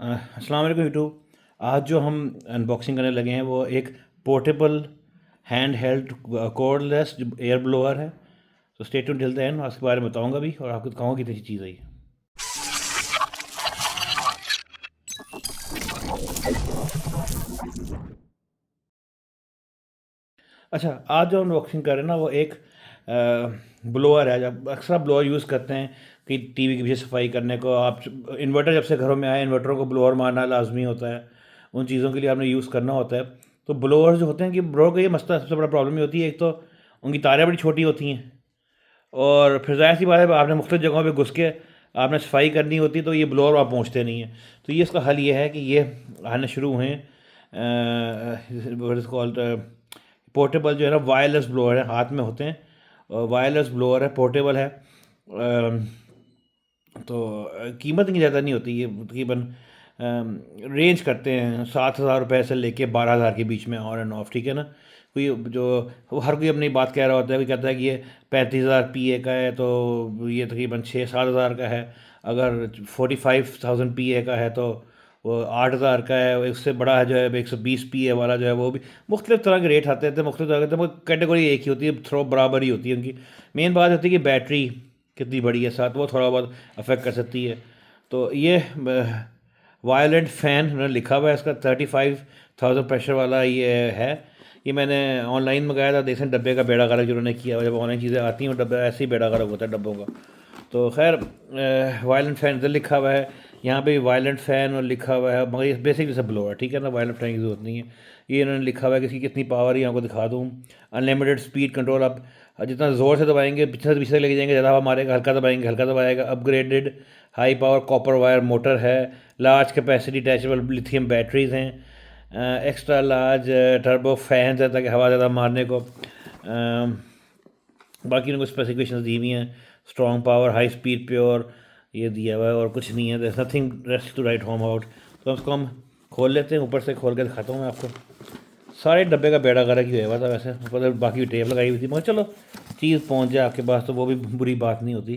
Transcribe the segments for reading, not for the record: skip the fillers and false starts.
अस्सलाम वालेकुम यूट्यूब। आज जो हम अनबॉक्सिंग करने लगे हैं वो एक portable hand held cordless air blower है। तो stay tuned till the end, उसके बारे में बताऊंगा भी और आपको दिखाऊंगा कितनी चीज़ है ये। अच्छा, आज जो अनबॉक्सिंग कर रहे हैं ना वो एक ब्लोअर है। जब अक्सर ब्लोअर यूज़ करते हैं कि टीवी की पीछे सफाई करने को, आप इन्वर्टर जब से घरों में आए इन्वर्टरों को ब्लोअर मारना लाजमी होता है, उन चीज़ों के लिए आपने यूज़ करना होता है। तो ब्लोअर जो होते हैं कि ब्लोअर का ये मसला सबसे बड़ा प्रॉब्लम ये होती है, एक तो उनकी तारें बड़ी छोटी होती हैं और फिर ज़ाहिर सी बात है आपने मुख्तलिफ जगहों पे घुस के आपने सफाई करनी होती है, तो ये ब्लोअर वहाँ पहुँचते नहीं हैं। तो ये इसका हल ये है कि ये आने शुरू हुए व्हाट इज़ कॉल्ड पोर्टेबल, जो है ना वायरलेस ब्लोअर है, हाथ में होते हैं और वायरलेस ब्लोअर है, पोर्टेबल है। तो कीमत इतनी ज़्यादा नहीं होती, ये तकरीबन रेंज करते हैं 7,000 रुपये से लेके 12,000 के बीच में, ऑन एंड ऑफ, ठीक है ना। कोई जो हर कोई अपनी बात कह रहा होता है, कोई कहता है कि ये 35,000 PA का है तो ये तकरीबन 6-7 हज़ार का है। अगर 45,000 PA का है तो वो 8,000 का है। इससे बड़ा है जो है 120 PA वाला जो है, वो भी मुख्तलिफ तरह के रेट आते हैं, मुख्तलिफ तरह के, कैटेगरी एक ही होती है, थ्रो बराबर ही होती है उनकी। मेन बात होती है कि बैटरी कितनी बड़ी है साथ, वो थोड़ा बहुत अफेक्ट कर सकती है। तो ये वायलेंट फ़ैन उन्होंने लिखा हुआ है, इसका 35,000 प्रेशर वाला ये है। ये मैंने ऑनलाइन मंगाया था, देखें डब्बे का बेड़ा गर्क जो उन्होंने किया हुआ। जब ऑनलाइन चीज़ें आती हैं वो डब्बा ऐसे ही बेड़ा गर्क होता है डब्बों का। तो खैर वायलेंट फ़ैन इधर लिखा हुआ है, यहाँ पे भी वायलेंट फ़ैन और लिखा हुआ है, मगर ये बेसिक जैसे ब्लोअर, ठीक है ना, वायलेंट फ़ैन की ज़रूरत नहीं है। ये इन्होंने लिखा हुआ है कि इसकी कितनी पावर है, यहाँ को दिखा दूँ। अनलिमिटेड स्पीड कंट्रोल, आप जितना ज़ोर से दबाएंगे पीछे से पीछे लेके जाएंगे ज़्यादा हवा मारेगा, हल्का दबाएंगे हल्का दबाएगा। Upgraded high power copper wire motor है, large capacity attachable lithium batteries हैं, एक्स्ट्रा लार्ज टर्बो फैंस हैं ताकि हवा ज़्यादा मारने को। बाकी उनको स्पेसिफिकेशन दी हुई हैं, strong power, high speed, pure, ये दिया हुआ है और कुछ नहीं है। There nothing rest to write home out. तो उसको हम खोल लेते हैं, ऊपर से खोल के दिखाता हूँ मैं आपको। सारे डब्बे का बेड़ा गर्क ही हुआ था वैसे, ऊपर बाकी टेप लगाई हुई थी, मगर चलो चीज़ पहुँच जाए आपके पास तो वो भी बुरी बात नहीं होती।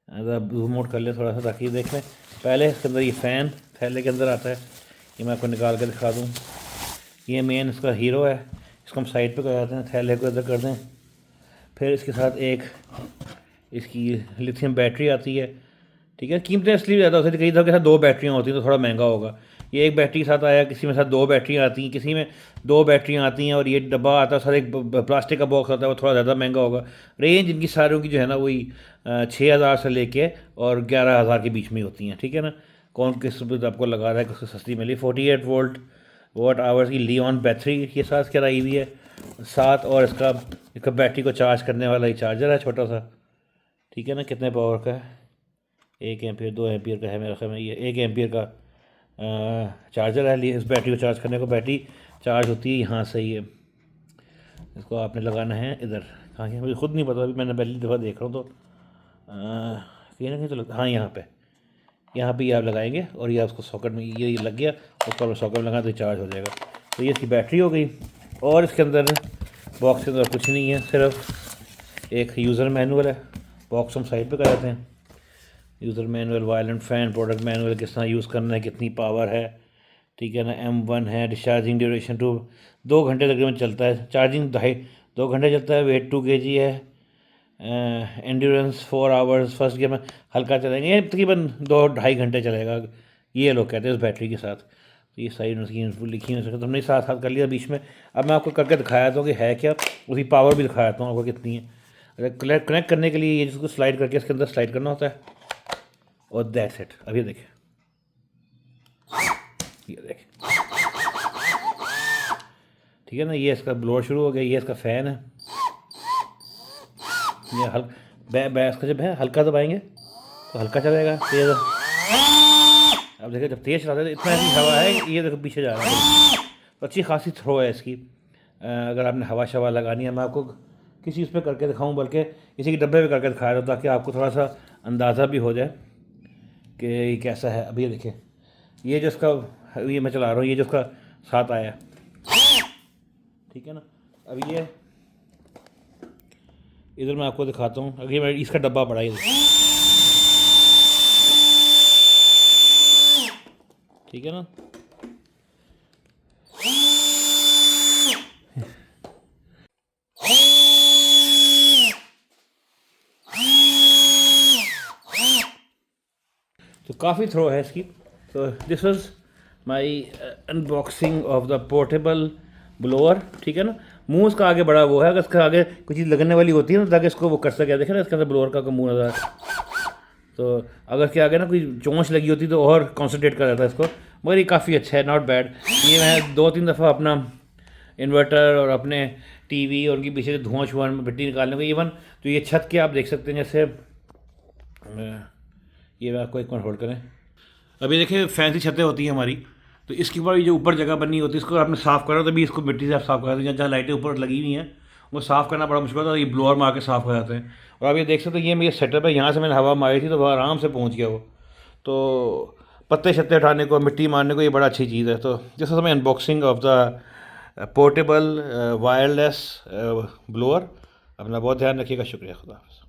ऐसा जूम आउट कर ले थोड़ा सा ताकि देख लें। पहले इसके अंदर ये फ़ैन थैले के अंदर आता है, ये मैं आपको निकाल कर दिखा दूँ। ये मेन इसका हीरो है, इसको हम साइड पे कर जाते हैं, थैले को इधर कर दें। फिर इसके साथ एक इसकी लिथियम बैटरी आती है, ठीक है। कीमतें इसलिए ज़्यादा होती है, कई दफ़ा के साथ 2 बैटरियाँ होती हैं तो थोड़ा महंगा होगा। ये एक बैटरी के साथ आया, किसी में साथ 2 बैटरियाँ आती हैं, किसी में 2 बैटरियाँ आती हैं और ये डब्बा आता है साथ, एक प्लास्टिक का बॉक्स आता है, वो थोड़ा ज़्यादा महंगा होगा। रेंज इनकी सारों की जो है ना वही 6,000 से लेके और 11,000 के बीच में होती हैं, ठीक है ना। कौन किस आपको लगा रहा है कि सस्ती मिली। 48 वोट आवर्स की लियोन बैटरी ये साथ कराई हुई है साथ, और इसका बैटरी को चार्ज करने वाला ही चार्जर है छोटा सा, ठीक है ना। कितने पावर का है, 1 एम्पियर 2 एम्पियर का है मेरा ख्याल में। ये 1 एम्पियर का चार्जर है। इस बैटरी को चार्ज करने को, बैटरी चार्ज होती है यहाँ से, ये इसको आपने लगाना है इधर। कहाँ है मुझे खुद नहीं पता, अभी मैंने पहली दफ़ा देख रहा हूँ। तो कहीं ना कहीं तो हाँ यहाँ पे ये आप लगाएंगे और ये उसको सॉकेट में ये लग गया, उसको सॉकेट में लगा तो चार्ज हो जाएगा। तो ये इसकी बैटरी हो गई। और इसके अंदर बॉक्स के अंदर कुछ नहीं है, सिर्फ एक यूज़र मैनुअल है। बॉक्स हम साइड पे कर देते हैं। User manual, violent fan product manual, किस तरह यूज़ करना है, कितनी पावर है, ठीक है ना। M1 है। डिस्चार्जिंग ड्यूरेशन 2 घंटे तकरीबन चलता है, चार्जिंग 2.5-2 घंटे चलता है। वेट 2 kg है। एंड्योरेंस 4 आवर्स, फर्स्ट गियर में हल्का चलेंगे, ये तकरीबन 2-2.5 घंटे चलेगा, ये लोग कहते हैं उस बैटरी के साथ। तो ये सारी उसकी इन्फो लिखी है, तो हमने साथ साथ कर लिया बीच में। अब मैं आपको करके दिखाया था कि है क्या, उसकी पावर भी दिखाया था आपको कितनी है। अगर कनेक्ट करने के लिए ये जिसको स्लाइड करके इसके अंदर स्लाइड करना होता है और दैट्स इट। अब ये देखें, ठीक है ना। ये इसका ब्लोअर शुरू हो गया, ये इसका फ़ैन है। ये इसका जब है हल्का दबाएंगे तो हल्का चलेगा, तेज़। अब देखिए जब तेज़ चलाते हैं तो इतना ऐसी हवा है कि ये देखो पीछे जा रहा है। तो अच्छी खासी थ्रो है इसकी। अगर आपने हवा शवा लगानी है, मैं आपको किसी चीज़ पे करके दिखाऊं, बल्कि किसी के डब्बे पे करके दिखाया था ताकि आपको थोड़ा सा अंदाज़ा भी हो जाए कि ये कैसा है। अब ये देखिए, ये जो इसका, ये मैं चला रहा हूँ, ये जो इसका साथ आया, ठीक है ना। अब ये इधर मैं आपको दिखाता हूँ। अगर मैं इसका डब्बा पड़ा, ये ठीक है ना। तो काफ़ी थ्रो है इसकी। तो this was my unboxing of the portable blower. ठीक है ना। मुंह इसका आगे बड़ा वो है, अगर इसका आगे कोई चीज़ लगने वाली होती है ना ताकि इसको वो कर सके। देखे ना इसके अंदर ब्लोअर का मुंह नज़र। तो अगर इसके आगे ना कोई चोंच लगी होती तो और कॉन्सेंट्रेट कर जाता है इसको। मगर ये काफ़ी अच्छा है, नॉट बैड। ये मैं 2-3 दफ़ा अपना इन्वर्टर और अपने टीवी और उनके पीछे धुआं छुआं मिट्टी निकालने को, इवन तो ये छत के आप देख सकते हैं। जैसे ये आपको एक मिनट होल्ड करें। अभी देखिए फैंसी छतें होती हैं हमारी, तो इसके ऊपर जो ऊपर जगह बनी होती है इसको आपने साफ़ करो तभी इसको मिट्टी से आप साफ़ कर देते हैं। जहाँ लाइटें ऊपर लगी हुई हैं वो साफ़ करना बड़ा मुश्किल होता है, ये ब्लोअर मार के साफ़ हो जाते हैं। और आप ये देख सकते हैं ये मेरी सेटअप है, यहाँ से मैंने हवा मारी थी तो वह आराम से पहुँच गया वो। तो पत्ते शत्ते उठाने को, मिट्टी मारने को ये बड़ा अच्छी चीज़ है। तो जिस समय unboxing of the portable wireless blower. अपना बहुत ध्यान रखिएगा। शुक्रिया। खुदा हाफ़िज़।